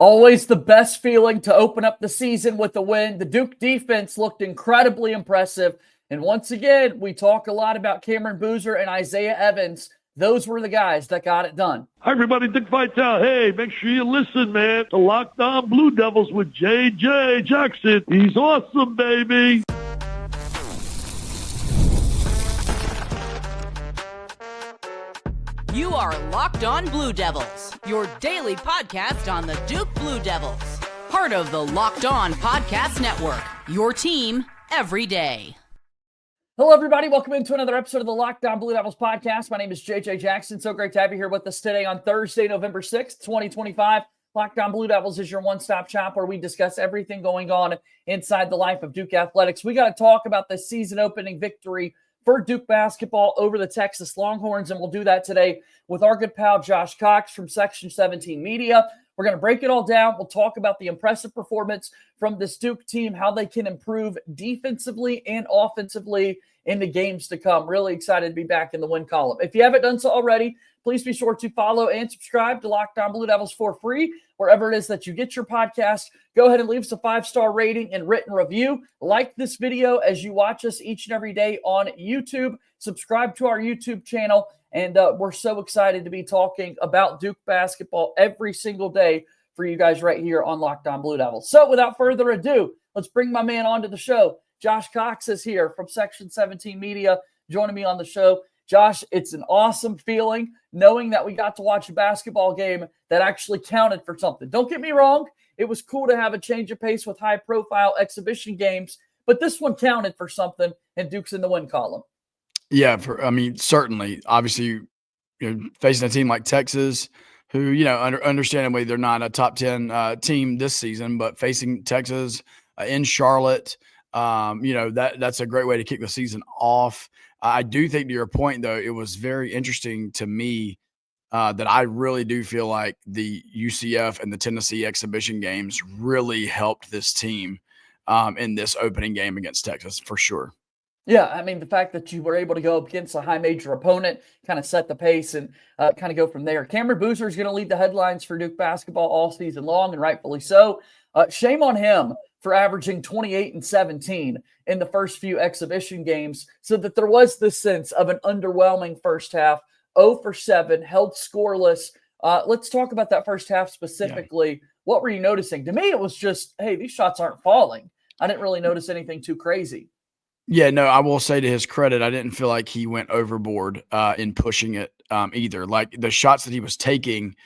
Always the best feeling to open up the season with a win. The Duke defense looked incredibly impressive. And once again, we talk a lot about Cameron Boozer and Isaiah Evans. Those were the guys that got it done. Hi, everybody. Dick Vitale. Hey, make sure you listen, man. The Locked On Blue Devils with J.J. Jackson. He's awesome, baby. You are Locked On Blue Devils, your daily podcast on the Duke Blue Devils. Part of the Locked On Podcast Network, your team every day. Hello, everybody. Welcome into another episode of the Locked On Blue Devils podcast. My name is JJ Jackson. So great to have you here with us today on Thursday, November 6th, 2025. Locked On Blue Devils is your one-stop shop where we discuss everything going on inside the life of Duke athletics. We got to talk about the season-opening victory for Duke basketball over the Texas Longhorns, and we'll do that today with our good pal Josh Cox from Section 17 Media. We're going to break it all down. We'll talk about the impressive performance from this Duke team, how they can improve defensively and offensively in the games to come. Really excited to be back in the win column. If you haven't done so already, please be sure to follow and subscribe to Locked On Blue Devils for free, wherever it is that you get your podcast. Go ahead and leave us a 5-star rating and written review. Like this video as you watch us each and every day on YouTube. Subscribe to our YouTube channel. And we're so excited to be talking about Duke basketball every single day for you guys right here on Locked On Blue Devils. So without further ado, let's bring my man onto the show. Josh Cox is here from Section 17 Media, joining me on the show. Josh, it's an awesome feeling knowing that we got to watch a basketball game that actually counted for something. Don't get me wrong. It was cool to have a change of pace with high-profile exhibition games, but this one counted for something, and Duke's in the win column. Yeah, certainly. Obviously, facing a team like Texas, who, understandably, they're not a top 10 team this season, but facing Texas in Charlotte, that's a great way to kick the season off. I do think, to your point, though, it was very interesting to me that I really do feel like the UCF and the Tennessee exhibition games really helped this team in this opening game against Texas, for sure. Yeah, I mean, the fact that you were able to go up against a high major opponent, kind of set the pace and kind of go from there. Cameron Boozer is going to lead the headlines for Duke basketball all season long, and rightfully so. Shame on him for averaging 28 and 17 in the first few exhibition games, so that there was this sense of an underwhelming first half. 0 for 7, held scoreless. Let's talk about that first half specifically. Yeah. What were you noticing? To me, it was just, hey, these shots aren't falling. I didn't really notice anything too crazy. Yeah, no, I will say to his credit, I didn't feel like he went overboard in pushing it either. Like the shots that he was taking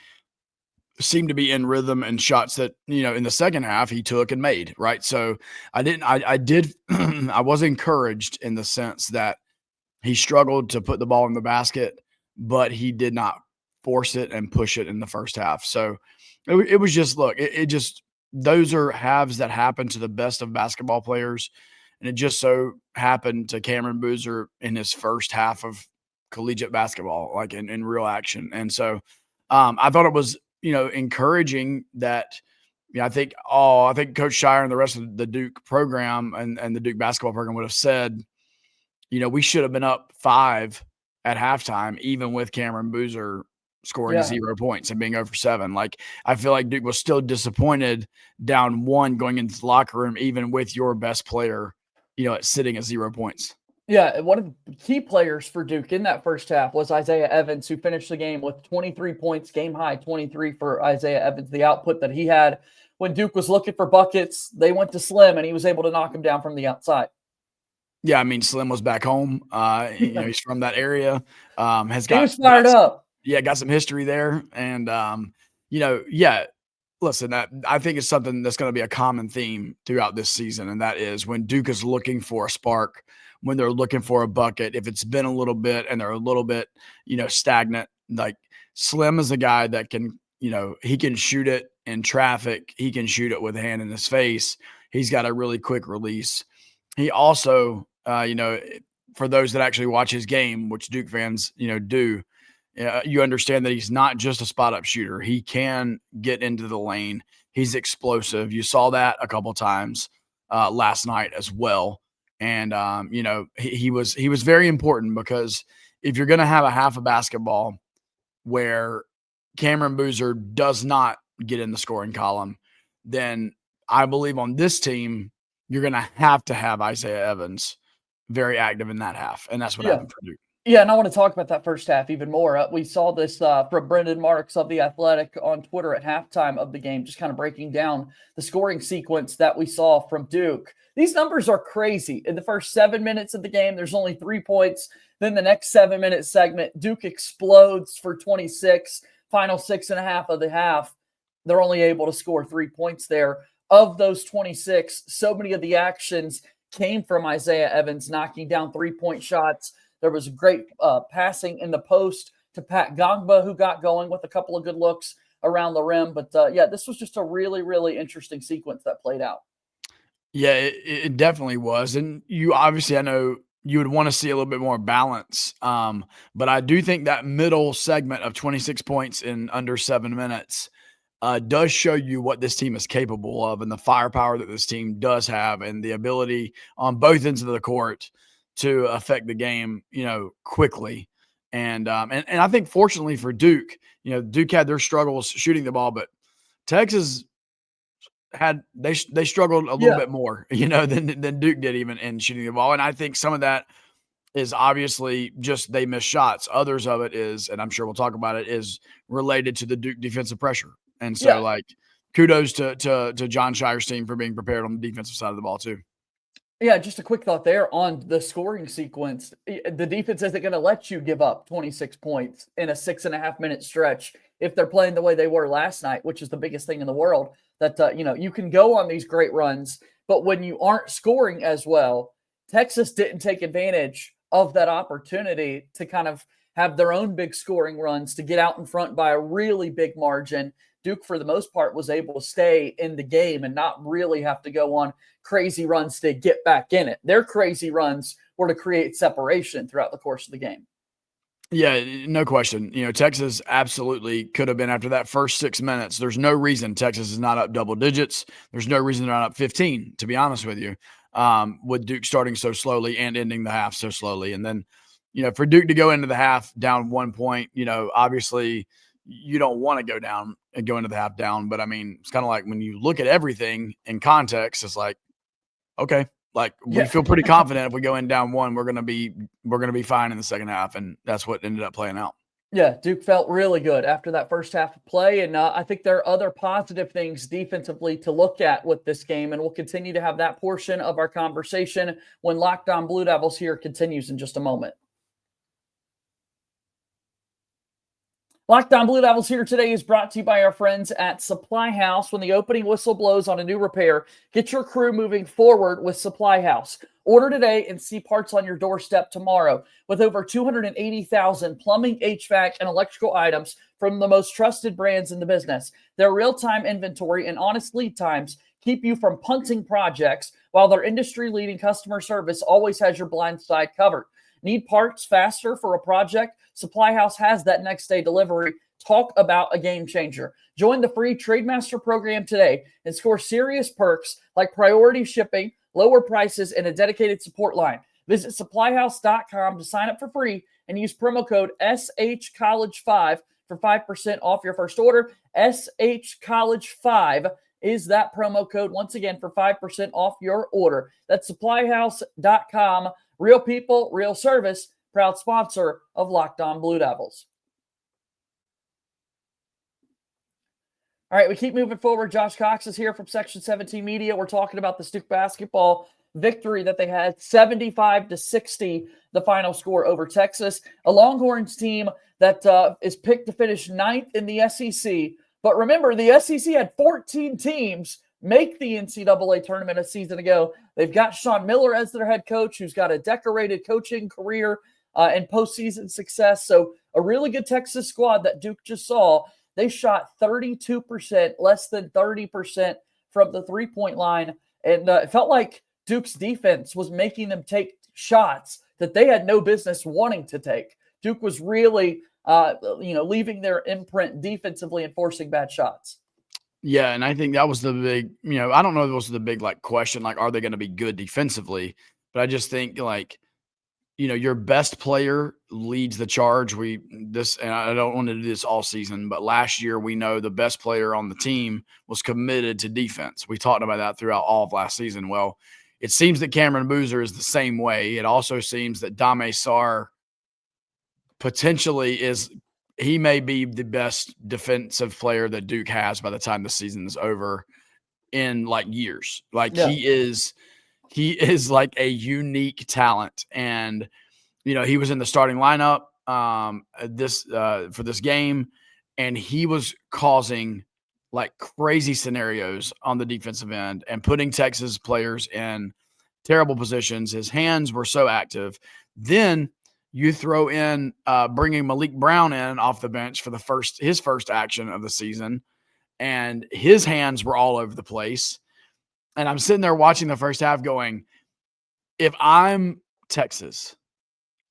seemed to be in rhythm, and shots that, in the second half he took and made, right? So I was encouraged in the sense that he struggled to put the ball in the basket, but he did not force it and push it in the first half. So it was just, look, those are halves that happen to the best of basketball players. And it just so happened to Cameron Boozer in his first half of collegiate basketball, like in real action. And so I thought it was, encouraging that, I think Coach Scheyer and the rest of the Duke program and the Duke basketball program would have said, we should have been up 5 at halftime, even with Cameron Boozer scoring 0 points and being 0 for 7. Like, I feel like Duke was still disappointed down 1 going into the locker room, even with your best player, sitting at 0 points. Yeah, one of the key players for Duke in that first half was Isaiah Evans, who finished the game with 23 points, game high 23 for Isaiah Evans. The output that he had when Duke was looking for buckets, they went to Slim, and he was able to knock him down from the outside. Yeah, I mean, Slim was back home. He's from that area. He was fired up. Yeah, got some history there. And, listen, I think it's something that's going to be a common theme throughout this season, and that is when Duke is looking for a spark, when they're looking for a bucket, if it's been a little bit and they're a little bit, stagnant, like Slim is a guy that can, he can shoot it in traffic. He can shoot it with a hand in his face. He's got a really quick release. He also, for those that actually watch his game, which Duke fans, do, you understand that he's not just a spot-up shooter. He can get into the lane. He's explosive. You saw that a couple times last night as well. And, he was very important, because if you're going to have a half of basketball where Cameron Boozer does not get in the scoring column, then I believe on this team, you're going to have Isaiah Evans very active in that half. And that's what happened for Duke. Yeah, and I want to talk about that first half even more. We saw this from Brendan Marks of The Athletic on Twitter at halftime of the game, just kind of breaking down the scoring sequence that we saw from Duke. These numbers are crazy. In the first 7 minutes of the game, there's only 3 points. Then the next 7-minute segment, Duke explodes for 26. Final 6.5 of the half, they're only able to score 3 points there. Of those 26, so many of the actions came from Isaiah Evans knocking down 3-point shots. There was great passing in the post to Pat Gongba, who got going with a couple of good looks around the rim. But, this was just a really, really interesting sequence that played out. Yeah, it definitely was. And you obviously, I know you would want to see a little bit more balance. But I do think that middle segment of 26 points in under 7 minutes does show you what this team is capable of and the firepower that this team does have and the ability on both ends of the court to affect the game, quickly. And I think fortunately for Duke, Duke had their struggles shooting the ball, but Texas they struggled a little bit more, than Duke did even in shooting the ball. And I think some of that is obviously just they missed shots. Others of it is, and I'm sure we'll talk about it, is related to the Duke defensive pressure. And so kudos to Jon Scheyer's team for being prepared on the defensive side of the ball too. Yeah, just a quick thought there on the scoring sequence. The defense isn't going to let you give up 26 points in a 6.5-minute stretch if they're playing the way they were last night, which is the biggest thing in the world. That, you can go on these great runs, but when you aren't scoring as well, Texas didn't take advantage of that opportunity to kind of have their own big scoring runs to get out in front by a really big margin. Duke, for the most part, was able to stay in the game and not really have to go on crazy runs to get back in it. Their crazy runs were to create separation throughout the course of the game. Yeah, no question. Texas absolutely could have been after that first 6 minutes. There's no reason Texas is not up double digits. There's no reason they're not up 15, to be honest with you, with Duke starting so slowly and ending the half so slowly. And then, for Duke to go into the half down 1 point, obviously – you don't want to go down and go into the half down. But I mean, it's kind of like when you look at everything in context, it's like, okay, we feel pretty confident if we go in down 1, we're going to be fine in the second half. And that's what ended up playing out. Yeah. Duke felt really good after that first half of play. And I think there are other positive things defensively to look at with this game. And we'll continue to have that portion of our conversation when Locked On Blue Devils here continues in just a moment. Locked On Blue Devils here today is brought to you by our friends at Supply House. When the opening whistle blows on a new repair, get your crew moving forward with Supply House. Order today and see parts on your doorstep tomorrow. With over 280,000 plumbing, HVAC, and electrical items from the most trusted brands in the business, their real-time inventory and honest lead times keep you from punting projects, while their industry-leading customer service always has your blind side covered. Need parts faster for a project? Supply House has that next day delivery. Talk about a game changer. Join the free Trademaster program today and score serious perks like priority shipping, lower prices, and a dedicated support line. Visit supplyhouse.com to sign up for free and use promo code SHCollege5 for 5% off your first order. SHCollege5 is that promo code once again for 5% off your order. That's supplyhouse.com. Real people, real service, proud sponsor of Locked On Blue Devils. All right, we keep moving forward. Josh Cox is here from Section 17 Media. We're talking about the Duke basketball victory that they had, 75-60, the final score over Texas. A Longhorns team that is picked to finish 9th in the SEC. But remember, the SEC had 14 teams make the NCAA tournament a season ago. They've got Sean Miller as their head coach, who's got a decorated coaching career and postseason success. So a really good Texas squad that Duke just saw. They shot 32%, less than 30% from the three-point line. And it felt like Duke's defense was making them take shots that they had no business wanting to take. Duke was really, leaving their imprint defensively and forcing bad shots. Yeah, and I think that was the big, I don't know if it was the big question, are they going to be good defensively? But I just think your best player leads the charge. And I don't want to do this all season, but last year we know the best player on the team was committed to defense. We talked about that throughout all of last season. Well, it seems that Cameron Boozer is the same way. It also seems that Dame Sarr potentially he may be the best defensive player that Duke has by the time the season is over in like years. Like he is like a unique talent. And, he was in the starting lineup for this game, and he was causing like crazy scenarios on the defensive end and putting Texas players in terrible positions. His hands were so active. Then you throw in bringing Malik Brown in off the bench for his first action of the season, and his hands were all over the place. And I'm sitting there watching the first half going, if I'm Texas,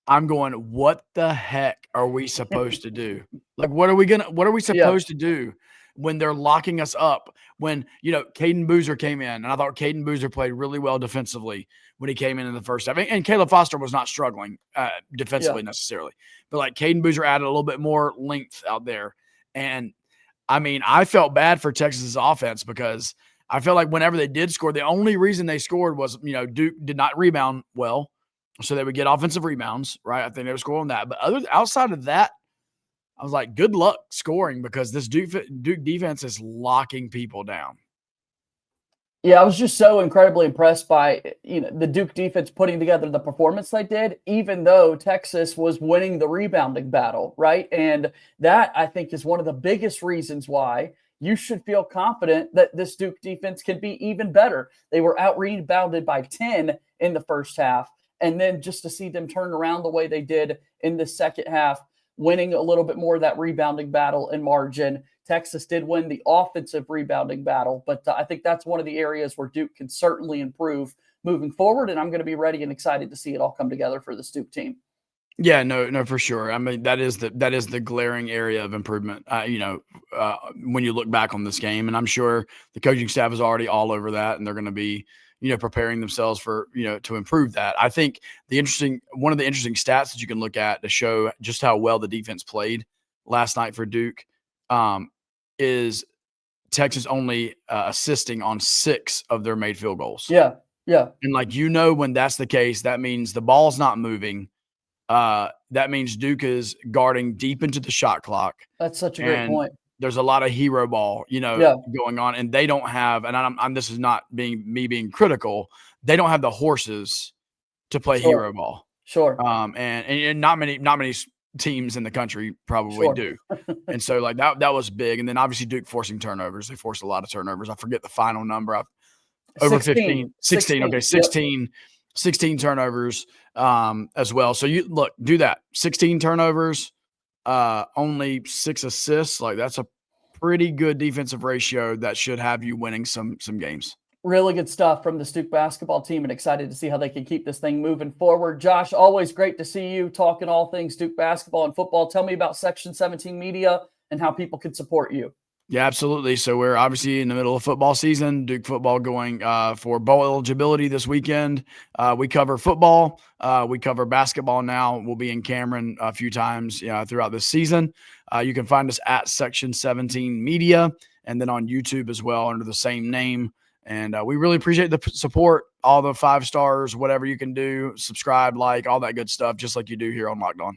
I'm going, what the heck are we supposed to do? Like, what are we supposed to do when they're locking us up? When, Caden Boozer came in, and I thought Caden Boozer played really well defensively when he came in the first half. And Caleb Foster was not struggling defensively necessarily. But, like, Caden Boozer added a little bit more length out there. And, I mean, I felt bad for Texas's offense because I felt like whenever they did score, the only reason they scored was, Duke did not rebound well. So they would get offensive rebounds, right? I think they were scoring that. But outside of that, I was like, good luck scoring because this Duke defense is locking people down. Yeah, I was just so incredibly impressed by the Duke defense putting together the performance they did, even though Texas was winning the rebounding battle, right? And that, I think, is one of the biggest reasons why you should feel confident that this Duke defense can be even better. They were out-rebounded by 10 in the first half. And then just to see them turn around the way they did in the second half, winning a little bit more of that rebounding battle in margin. Texas did win the offensive rebounding battle, but I think that's one of the areas where Duke can certainly improve moving forward. And I'm going to be ready and excited to see it all come together for this Duke team. Yeah, no, for sure. I mean, that is the glaring area of improvement, when you look back on this game. And I'm sure the coaching staff is already all over that, and they're going to be, preparing themselves for, to improve that. I think one of the interesting stats that you can look at to show just how well the defense played last night for Duke is Texas only assisting on 6 of their made field goals. Yeah. And when that's the case, that means the ball's not moving. That means Duke is guarding deep into the shot clock. That's such a great point. There's a lot of hero ball, going on, and they don't have. And this is not me being critical. They don't have the horses to play hero ball. Sure. And not many teams in the country probably do. And so like that was big. And then obviously Duke forcing turnovers. They forced a lot of turnovers. I forget the final number. Over 16. Okay, 16. Yep. 16 turnovers as well. So you do that. 16 turnovers, only 6 assists. Like that's a pretty good defensive ratio that should have you winning some games. Really good stuff from the Duke basketball team, and excited to see how they can keep this thing moving forward. Josh, always great to see you talking all things Duke basketball and football. Tell me about Section 17 Media and how people can support you. Yeah, absolutely. So we're obviously in the middle of football season. Duke football going for bowl eligibility this weekend. We cover football. We cover basketball now. We'll be in Cameron a few times throughout this season. You can find us at Section 17 Media and then on YouTube as well under the same name. And we really appreciate the support, all the 5 stars, whatever you can do, subscribe, like, all that good stuff, just like you do here on Locked On.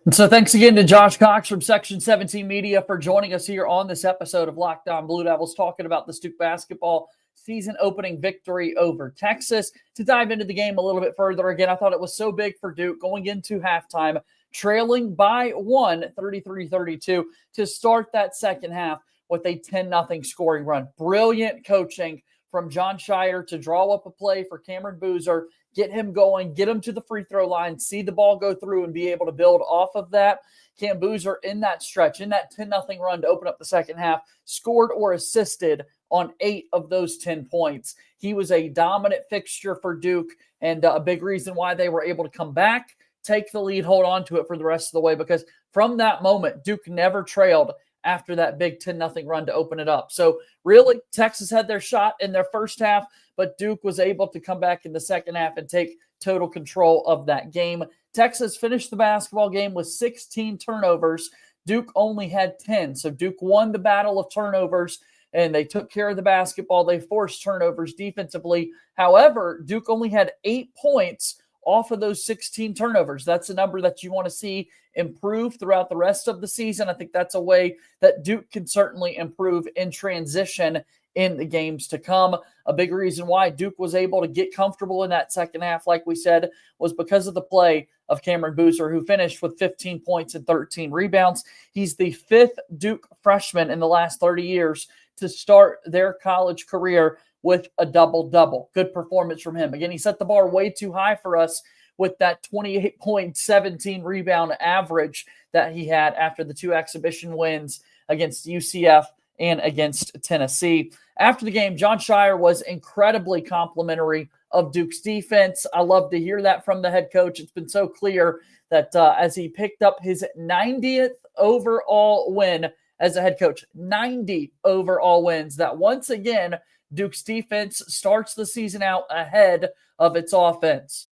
And so thanks again to Josh Cox from Section 17 Media for joining us here on this episode of Locked On Blue Devils, talking about the Duke basketball season opening victory over Texas. To dive into the game a little bit further, again, I thought it was so big for Duke going into halftime, trailing by 1, 33-32, to start that second half with a 10-0 scoring run. Brilliant coaching from Jon Scheyer to draw up a play for Cameron Boozer, get him going, get him to the free throw line, see the ball go through and be able to build off of that. Cam Boozer in that stretch, in that 10-0 run to open up the second half, scored or assisted on 8 of those 10 points. He was a dominant fixture for Duke and a big reason why they were able to come back, take the lead, hold on to it for the rest of the way, because from that moment, Duke never trailed after that big 10-0 run to open it up. So really, Texas had their shot in their first half, but Duke was able to come back in the second half and take total control of that game. Texas finished the basketball game with 16 turnovers. Duke only had 10. So Duke won the battle of turnovers, and they took care of the basketball. They forced turnovers defensively. However, Duke only had 8 points off of those 16 turnovers. That's a number that you want to see improve throughout the rest of the season. I think that's a way that Duke can certainly improve in transition in the games to come. A big reason why Duke was able to get comfortable in that second half, like we said, was because of the play of Cameron Boozer, who finished with 15 points and 13 rebounds. He's the 5th Duke freshman in the last 30 years to start their college career with a double-double. Good performance from him. Again, he set the bar way too high for us with that 28.17 rebound average that he had after the 2 exhibition wins against UCF and against Tennessee. After the game, Jon Scheyer was incredibly complimentary of Duke's defense. I love to hear that from the head coach. It's been so clear that as he picked up his 90th overall win as a head coach, 90 overall wins, that once again, Duke's defense starts the season out ahead of its offense.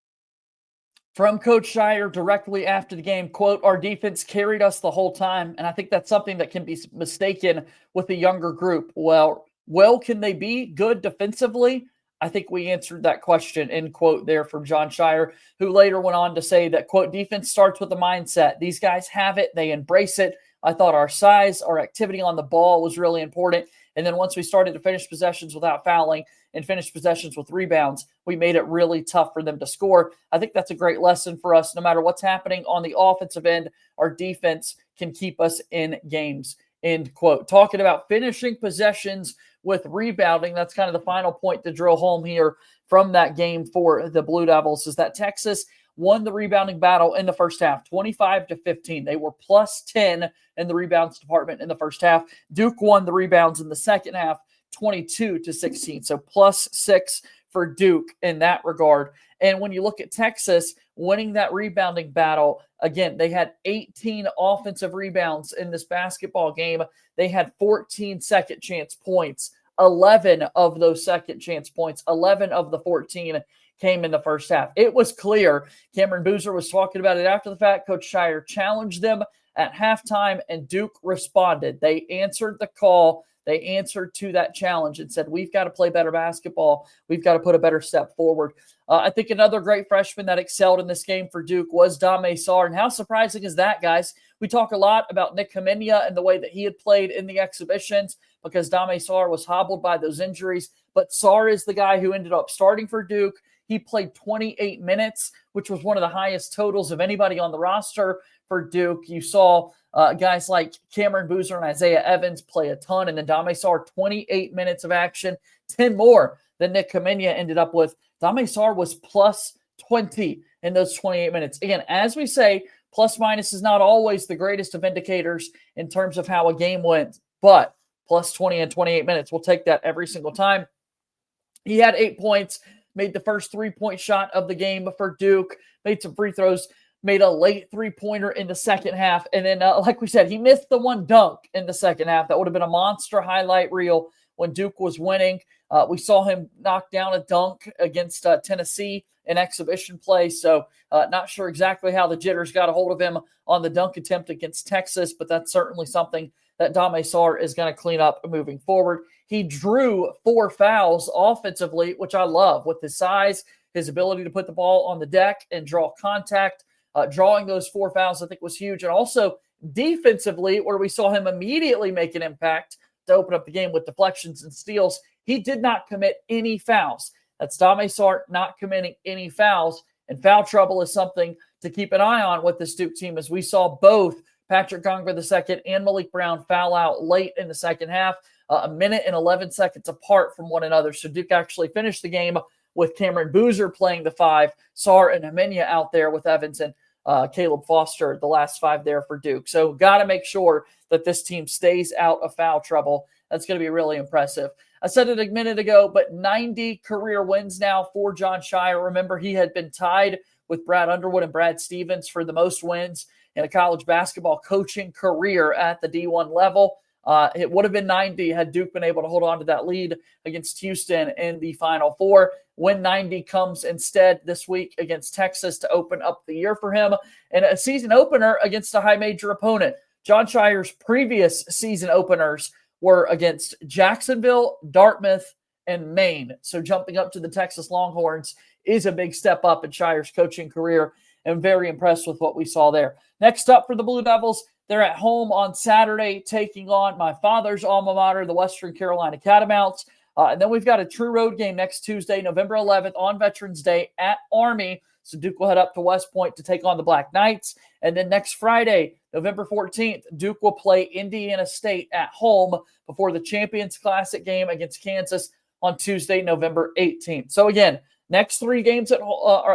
From Coach Scheyer directly after the game, quote, "Our defense carried us the whole time." And I think that's something that can be mistaken with a younger group. Well, can they be good defensively? I think we answered that question, end quote, there from Jon Scheyer, who later went on to say that, quote, "Defense starts with a mindset. These guys have it. They embrace it. I thought our size, our activity on the ball was really important. And then once we started to finish possessions without fouling and finish possessions with rebounds, we made it really tough for them to score." I think that's a great lesson for us. No matter what's happening on the offensive end, our defense can keep us in games, end quote. Talking about finishing possessions with rebounding, that's kind of the final point to drill home here from that game for the Blue Devils, is that Texas won the rebounding battle in the first half, 25-15. They were plus 10 in the rebounds department in the first half. Duke won the rebounds in the second half, 22-16. So plus 6 for Duke in that regard. And when you look at Texas winning that rebounding battle, again, they had 18 offensive rebounds in this basketball game. They had 14 second chance points. 11 of those second chance points, 11 of the 14 came in the first half. It was clear. Cameron Boozer was talking about it after the fact. Coach Scheyer challenged them at halftime, and Duke responded. They answered the call. They answered to that challenge and said, we've got to play better basketball. We've got to put a better step forward. I think another great freshman that excelled in this game for Duke was Dame Sarr. And how surprising is that, guys? We talk a lot about Nick Kaminia and the way that he had played in the exhibitions because Dame Sarr was hobbled by those injuries. But Sarr is the guy who ended up starting for Duke. He played 28 minutes, which was one of the highest totals of anybody on the roster for Duke. You saw guys like Cameron Boozer and Isaiah Evans play a ton, and then Dame Sarr, 28 minutes of action, 10 more than Nick Kaminia ended up with. Dame Sarr was plus 20 in those 28 minutes. Again, as we say, plus minus is not always the greatest of indicators in terms of how a game went, but plus 20 and 28 minutes, we'll take that every single time. He had 8 points, made the first 3-point shot of the game for Duke, made some free throws, made a late three-pointer in the second half. And then, like we said, he missed the one dunk in the second half. That would have been a monster highlight reel when Duke was winning. We saw him knock down a dunk against Tennessee in exhibition play. So not sure exactly how the jitters got a hold of him on the dunk attempt against Texas, but that's certainly something that Dame Sarr is going to clean up moving forward. He drew 4 fouls offensively, which I love, with his size, his ability to put the ball on the deck and draw contact. Drawing those 4 fouls, I think, was huge. And also defensively, where we saw him immediately make an impact to open up the game with deflections and steals, he did not commit any fouls. That's Dame Sarr not committing any fouls. And foul trouble is something to keep an eye on with this Duke team, as we saw both Patrick Conger II and Malik Brown foul out late in the second half, a minute and 11 seconds apart from one another. So Duke actually finished the game with Cameron Boozer playing the 5, Sarr and Kaminia out there with Evans and Caleb Foster, the last 5 there for Duke. So got to make sure that this team stays out of foul trouble. That's going to be really impressive. I said it a minute ago, but 90 career wins now for Jon Scheyer. Remember, he had been tied with Brad Underwood and Brad Stevens for the most wins in a college basketball coaching career at the D1 level. It would have been 90 had Duke been able to hold on to that lead against Houston in the Final Four. Win 90 comes instead this week against Texas to open up the year for him, and a season opener against a high major opponent. Jon Scheyer's previous season openers were against Jacksonville, Dartmouth, and Maine. So jumping up to the Texas Longhorns is a big step up in Scheyer's coaching career, and very impressed with what we saw there. Next up for the Blue Devils, they're at home on Saturday taking on my father's alma mater, the Western Carolina Catamounts. And then we've got a true road game next Tuesday, November 11th on Veterans Day at Army. So Duke will head up to West Point to take on the Black Knights. And then next Friday, November 14th, Duke will play Indiana State at home before the Champions Classic game against Kansas on Tuesday, November 18th. So again, next three games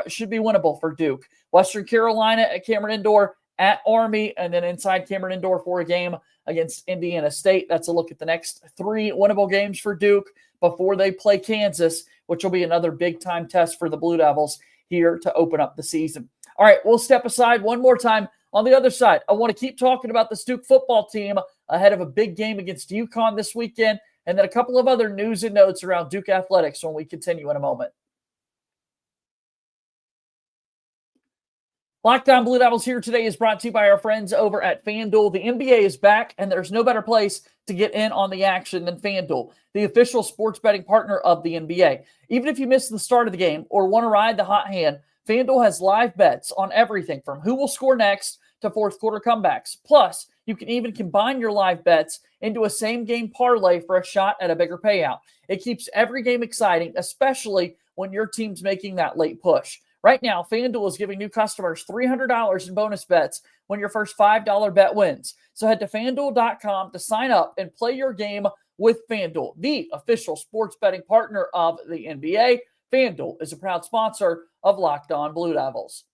should be winnable for Duke. Western Carolina at Cameron Indoor, at Army, and then inside Cameron Indoor for a game against Indiana State. That's a look at the next three winnable games for Duke before they play Kansas, which will be another big-time test for the Blue Devils here to open up the season. All right, we'll step aside one more time. On the other side, I want to keep talking about this Duke football team ahead of a big game against UConn this weekend, and then a couple of other news and notes around Duke athletics when we continue in a moment. Locked On Blue Devils here today is brought to you by our friends over at FanDuel. The NBA is back, and there's no better place to get in on the action than FanDuel, the official sports betting partner of the NBA. Even if you missed the start of the game or want to ride the hot hand, FanDuel has live bets on everything from who will score next to fourth quarter comebacks. Plus, you can even combine your live bets into a same-game parlay for a shot at a bigger payout. It keeps every game exciting, especially when your team's making that late push. Right now, FanDuel is giving new customers $300 in bonus bets when your first $5 bet wins. So head to FanDuel.com to sign up and play your game with FanDuel, the official sports betting partner of the NBA. FanDuel is a proud sponsor of Locked On Blue Devils.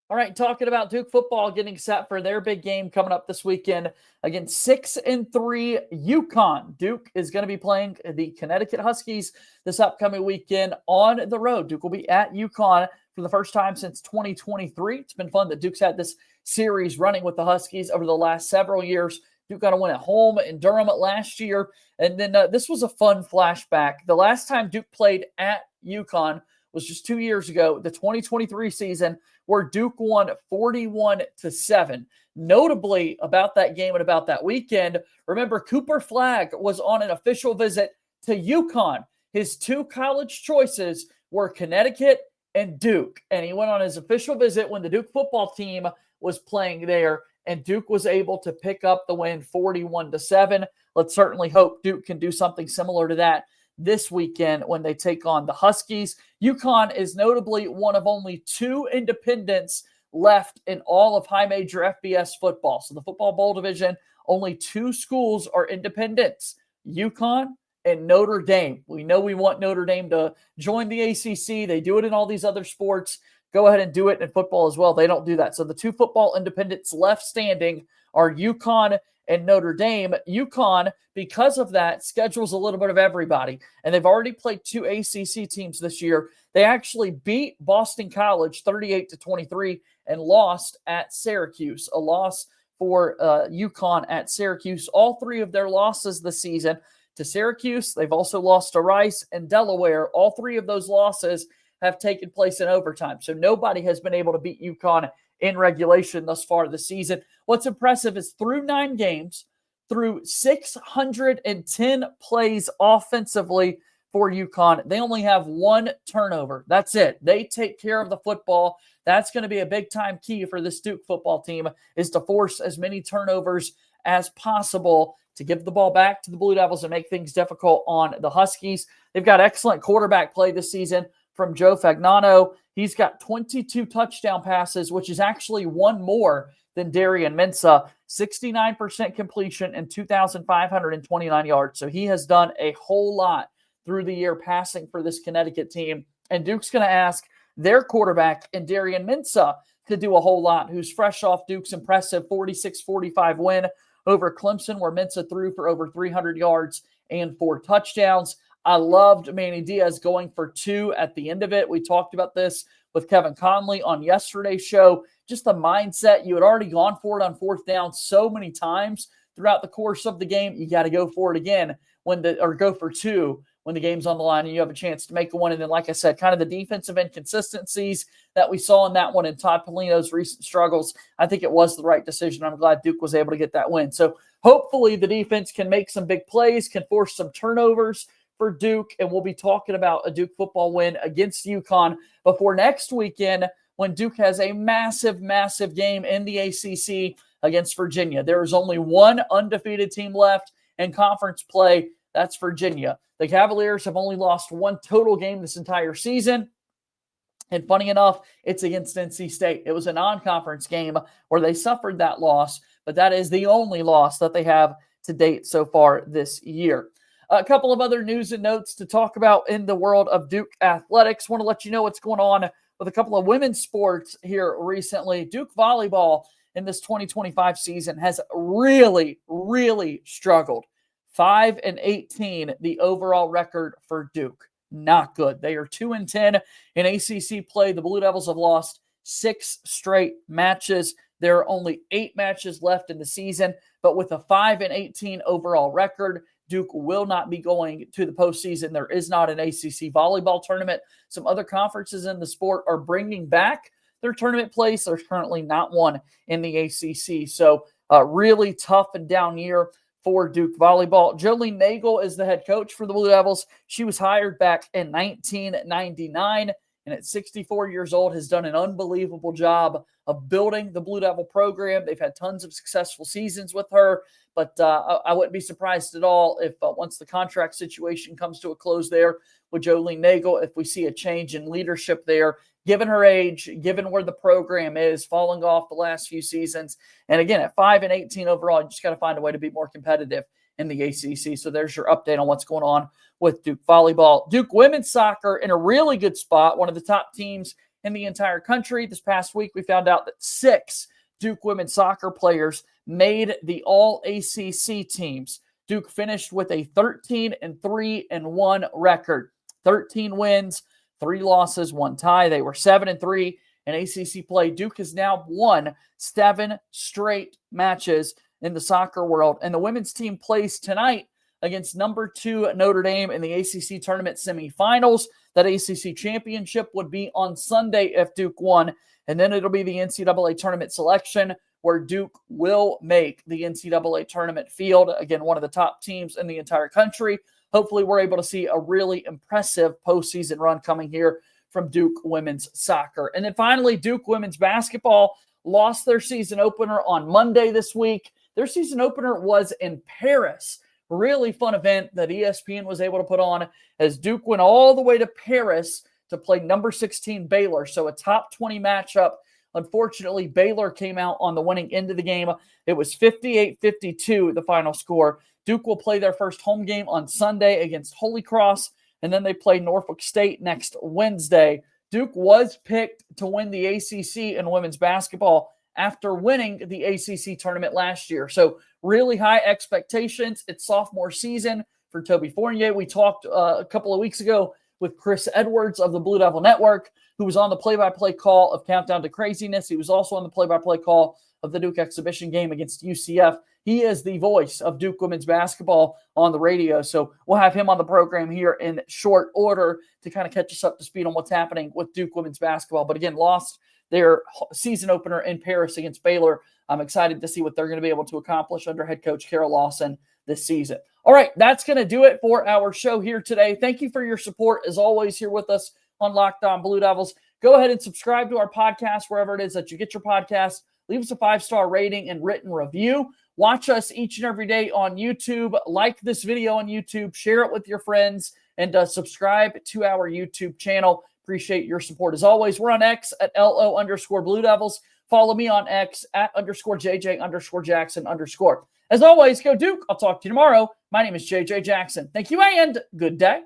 All right, talking about Duke football getting set for their big game coming up this weekend against 6-3 UConn. Duke is going to be playing the Connecticut Huskies this upcoming weekend on the road. Duke will be at UConn for the first time since 2023. It's been fun that Duke's had this series running with the Huskies over the last several years. Duke got a win at home in Durham last year. And then this was a fun flashback. The last time Duke played at UConn was just 2 years ago, the 2023 season, where Duke won 41-7. Notably about that game and about that weekend, remember Cooper Flagg was on an official visit to UConn. His two college choices were Connecticut and Duke. And he went on his official visit when the Duke football team was playing there, and Duke was able to pick up the win 41-7. Let's certainly hope Duke can do something similar to that this weekend when they take on the Huskies. UConn is notably one of only two independents left in all of high major FBS football. So the football bowl division, only two schools are independents, UConn and Notre Dame. We know we want Notre Dame to join the ACC. They do it in all these other sports. Go ahead and do it in football as well. They don't do that. So the two football independents left standing are UConn and Notre Dame. UConn, because of that, schedules a little bit of everybody. And they've already played two ACC teams this year. They actually beat Boston College 38-23 and lost at Syracuse. A loss for UConn at Syracuse. All three of their losses this season to Syracuse. They've also lost to Rice and Delaware. All three of those losses have taken place in overtime. So nobody has been able to beat UConn in regulation thus far this season. What's impressive is through 9 games, through 610 plays offensively for UConn, they only have 1 turnover. That's it. They take care of the football. That's going to be a big-time key for this Duke football team, is to force as many turnovers as possible to give the ball back to the Blue Devils and make things difficult on the Huskies. They've got excellent quarterback play this season from Joe Fagnano. He's got 22 touchdown passes, which is actually one more than Darian Mensah, 69% completion and 2,529 yards. So he has done a whole lot through the year passing for this Connecticut team. And Duke's going to ask their quarterback and Darian Mensah to do a whole lot, who's fresh off Duke's impressive 46-45 win over Clemson, where Mensah threw for over 300 yards and 4 touchdowns. I loved Manny Diaz going for 2 at the end of it. We talked about this with Kevin Conley on yesterday's show. just the mindset. You had already gone for it on fourth down so many times throughout the course of the game. You got to go for it again or go for two when the game's on the line and you have a chance to make a one. And then, like I said, kind of the defensive inconsistencies that we saw in that one and Todd Polino's recent struggles, I think it was the right decision. I'm glad Duke was able to get that win. So hopefully the defense can make some big plays, can force some turnovers for Duke, and we'll be talking about a Duke football win against UConn before next weekend when Duke has a massive, massive game in the ACC against Virginia. There is only one undefeated team left in conference play. That's Virginia. The Cavaliers have only lost one total game this entire season. And funny enough, it's against NC State. It was a non-conference game where they suffered that loss, but that is the only loss that they have to date so far this year. A couple of other news and notes to talk about in the world of Duke athletics. Want to let you know what's going on with a couple of women's sports here recently. Duke volleyball in this 2025 season has really, really struggled. 5-18, the overall record for Duke. Not good. They are 2-10 in ACC play. The Blue Devils have lost 6 straight matches. There are only 8 matches left in the season, but with a 5-18 overall record, Duke will not be going to the postseason. There is not an ACC volleyball tournament. Some other conferences in the sport are bringing back their tournament place. There's currently not one in the ACC. So really tough and down year for Duke volleyball. Jolene Nagel is the head coach for the Blue Devils. She was hired back in 1999, and at 64 years old has done an unbelievable job of building the Blue Devil program. They've had tons of successful seasons with her, but I wouldn't be surprised at all if once the contract situation comes to a close there with Jolene Nagel, if we see a change in leadership there, given her age, given where the program is, falling off the last few seasons. And again, at 5-18 overall, you just got to find a way to be more competitive in the ACC. So there's your update on what's going on with Duke volleyball. Duke women's soccer in a really good spot, one of the top teams in the entire country. This past week, we found out that 6 Duke women's soccer players made the all-ACC teams. Duke finished with a 13-3-1 record. 13 wins, 3 losses, 1 tie. They were 7-3 in ACC play. Duke has now won 7 straight matches in the soccer world. And the women's team plays tonight against number 2 Notre Dame in the ACC tournament semifinals. That ACC championship would be on Sunday if Duke won. And then it'll be the NCAA tournament selection where Duke will make the NCAA tournament field. Again, one of the top teams in the entire country. Hopefully we're able to see a really impressive postseason run coming here from Duke women's soccer. And then finally, Duke women's basketball lost their season opener on Monday this week. Their season opener was in Paris. Really fun event that ESPN was able to put on as Duke went all the way to Paris to play number 16 Baylor. So a top 20 matchup. Unfortunately, Baylor came out on the winning end of the game. It was 58-52, the final score. Duke will play their first home game on Sunday against Holy Cross, and then they play Norfolk State next Wednesday. Duke was picked to win the ACC in women's basketball after winning the ACC tournament last year. So really high expectations. It's sophomore season for Toby Fournier. We talked a couple of weeks ago with Chris Edwards of the Blue Devil Network, who was on the play-by-play call of Countdown to Craziness. He was also on the play-by-play call of the Duke exhibition game against UCF. He is the voice of Duke women's basketball on the radio. So we'll have him on the program here in short order to kind of catch us up to speed on what's happening with Duke women's basketball. But again, lost their season opener in Paris against Baylor. I'm excited to see what they're going to be able to accomplish under head coach Carol Lawson this season. All right, that's going to do it for our show here today. Thank you for your support, as always, here with us on Locked On Blue Devils. Go ahead and subscribe to our podcast wherever it is that you get your podcast. Leave us a 5-star rating and written review. Watch us each and every day on YouTube. Like this video on YouTube. Share it with your friends. And subscribe to our YouTube channel. Appreciate your support. As always, we're on X at LO_Blue Devils. Follow me on X at _JJ_Jackson_. As always, go Duke. I'll talk to you tomorrow. My name is JJ Jackson. Thank you and good day.